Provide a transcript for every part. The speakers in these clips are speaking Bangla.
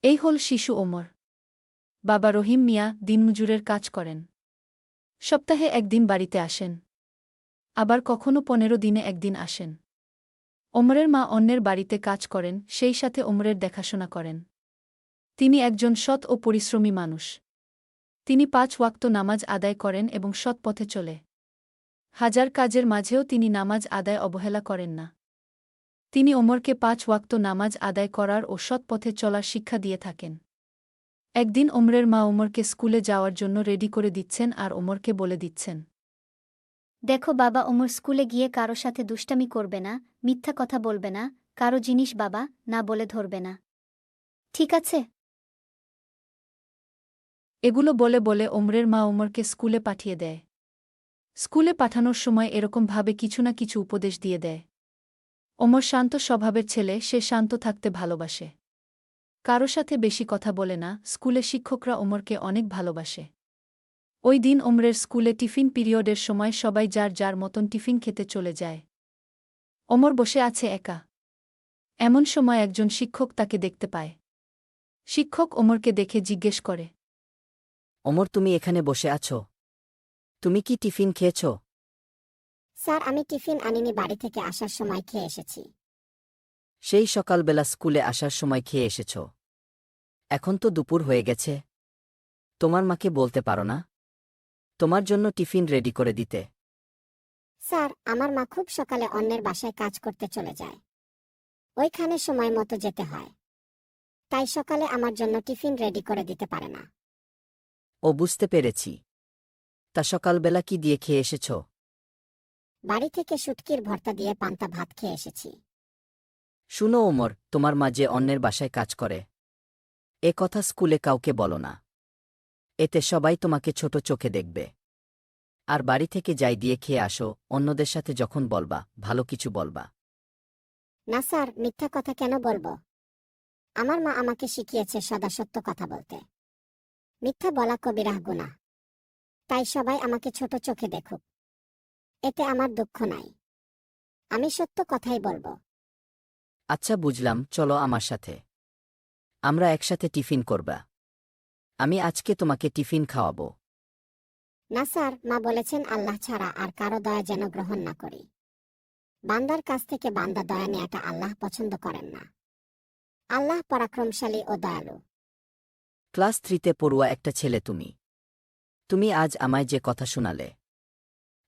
এই হল শিশু ওমর। বাবা রহিম মিয়া দিনমজুরের কাজ করেন। সপ্তাহে একদিন বাড়িতে আসেন। আবার কখনো 15 দিনে একদিন আসেন। ওমরের মা অন্যের বাড়িতে কাজ করেন, সেই সাথে ওমরের দেখাশোনা করেন। তিনি একজন সৎ ও পরিশ্রমী মানুষ। তিনি 5 ওয়াক্ত নামাজ আদায় করেন এবং সৎ পথে চলে। হাজার কাজের মাঝেও তিনি নামাজ আদায় অবহেলা করেন না। তিনি ওমরকে 5 ওয়াক্ত নামাজ আদায় করার ও সৎ পথে চলার শিক্ষা দিয়ে থাকেন। একদিন ওমরের মা ওমরকে স্কুলে যাওয়ার জন্য রেডি করে দিচ্ছেন আর ওমরকে বলে দিচ্ছেন, দেখো বাবা, ওমর স্কুলে গিয়ে কারো সাথে দুষ্টামি করবে না, মিথ্যা কথা বলবে না, কারো জিনিস বাবা না বলে ধরবে না। ঠিক আছে? এগুলো বলে বলে ওমরের মা ওমরকে স্কুলে পাঠিয়ে দেয়। স্কুলে পাঠানোর সময় এরকমভাবে কিছু না কিছু উপদেশ দিয়ে দেয়। ওমর শান্ত স্বভাবের ছেলে, সে শান্ত থাকতে ভালোবাসে। কারো সাথে বেশি কথা বলে না। স্কুলে শিক্ষকরা ওমরকে অনেক ভালোবাসে। ওই দিন ওমরের স্কুলে টিফিন পিরিয়ডের সময় সবাই যার যার মতন টিফিন খেতে চলে যায়। ওমর বসে আছে একা। এমন সময় একজন শিক্ষক তাকে দেখতে পায়। শিক্ষক ওমরকে দেখে জিজ্ঞেস করে, ওমর, তুমি এখানে বসে আছো? তুমি কি টিফিন খেয়েছ? স্যার, আমি টিফিন আনিনি, বাড়ি থেকে আসার সময় খেয়ে এসেছি। সেই সকালবেলা স্কুলে আসার সময় খেয়ে এসেছ। এখন তো দুপুর হয়ে গেছে। তোমার মাকে বলতে পারো না তোমার জন্য টিফিন রেডি করে দিতে? স্যার, আমার মা খুব সকালে অন্যের বাসায় কাজ করতে চলে যায়। ওইখানে সময় মতো যেতে হয়, তাই সকালে আমার জন্য টিফিন রেডি করে দিতে পারে না। ও, বুঝতে পেরেছি। তা সকালবেলা কি দিয়ে খেয়ে এসেছ? বাড়ি থেকে শুটকির ভর্তা দিয়ে পান্তা ভাত খেয়ে এসেছি। শুনো ওমর, তোমার মা যে অন্যের বাসায় কাজ করে, এ কথা স্কুলে কাউকে বলো না। এতে সবাই তোমাকে ছোট চোখে দেখবে। আর বাড়ি থেকে যাই দিয়ে খেয়ে আসো, অন্যদের সাথে যখন বলবা ভালো কিছু বলবা। না স্যার, মিথ্যা কথা কেন বলবো? আমার মা আমাকে শিখিয়েছে সদা সত্য কথা বলতে। মিথ্যা বলা কবিরাহ গুনাহ। তাই সবাই আমাকে ছোট চোখে দেখুক, এতে আমার দুঃখ নাই। আমি সত্য কথাই বলবো। আচ্ছা, বুঝলাম, চলো আমার সাথে। আমরা একসাথে টিফিন করবা। আমি আজকে তোমাকে টিফিন খাওয়াবো। না স্যার, মা বলেছেন আল্লাহ ছাড়া আর কারো দয়া যেন গ্রহণ না করি। বান্দার কাছ থেকে বান্দা দয়া নেয়াটা আল্লাহ পছন্দ করেন না। আল্লাহ পরাক্রমশালী ও দয়ালু। ক্লাস 3তে পড়ুয়া একটা ছেলে তুমি। তুমি আজ আমায় যে কথা শোনালে,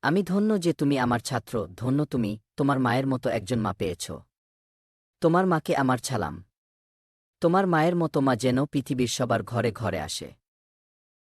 আমি ধন্য যে তুমি আমার ছাত্র। ধন্য তুমি, তোমার মায়ের মতো একজন মা পেয়েছ। তোমার মাকে আমার সালাম। তোমার মায়ের মতো মা যেন পৃথিবীর সবার ঘরে ঘরে আসে।